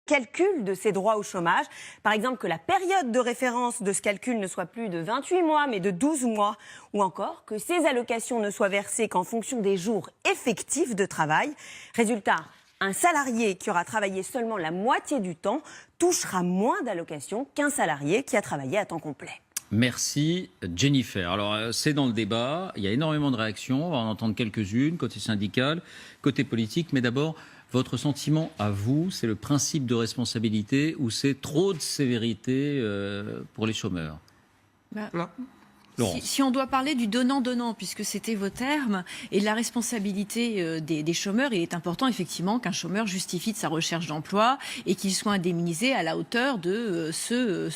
calcul de ces droits au chômage. Par exemple, que la période de référence de ce calcul ne soit plus de 28 mois, mais de 12 mois. Ou encore que ces allocations ne soient versées qu'en fonction des jours effectifs de travail. Résultat, un salarié qui aura travaillé seulement la moitié du temps touchera moins d'allocations qu'un salarié qui a travaillé à temps complet. Merci Jennifer. Alors c'est dans le débat, il y a énormément de réactions, on va en entendre quelques-unes, côté syndical, côté politique, mais d'abord, votre sentiment à vous, c'est le principe de responsabilité ou c'est trop de sévérité pour les chômeurs? Si on doit parler du donnant-donnant, puisque c'était vos termes, et de la responsabilité des chômeurs, il est important effectivement qu'un chômeur justifie de sa recherche d'emploi et qu'il soit indemnisé à la hauteur de ce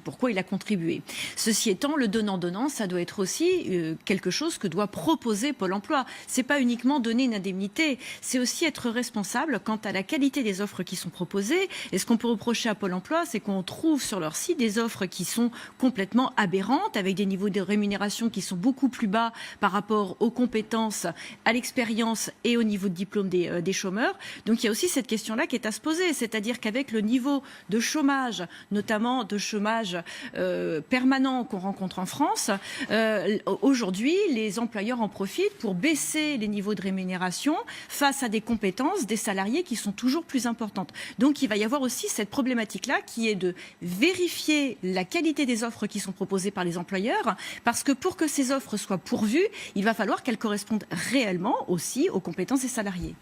pourquoi il a contribué. Ceci étant, le donnant-donnant, ça doit être aussi quelque chose que doit proposer Pôle emploi. C'est pas uniquement donner une indemnité, c'est aussi être responsable quant à la qualité des offres qui sont proposées. Et ce qu'on peut reprocher à Pôle emploi, c'est qu'on trouve sur leur site des offres qui sont complètement aberrantes, avec des niveaux de rémunération qui sont beaucoup plus bas par rapport aux compétences, à l'expérience et au niveau de diplôme des chômeurs. Donc il y a aussi cette question-là qui est à se poser, c'est-à-dire qu'avec le niveau de chômage, notamment de chômage permanent qu'on rencontre en France, aujourd'hui les employeurs en profitent pour baisser les niveaux de rémunération face à des compétences des salariés qui sont toujours plus importantes. Donc il va y avoir aussi cette problématique-là qui est de vérifier la qualité des offres qui sont proposées par les employeurs, parce que pour que ces offres soient pourvues, il va falloir qu'elles correspondent réellement aussi aux compétences des salariés.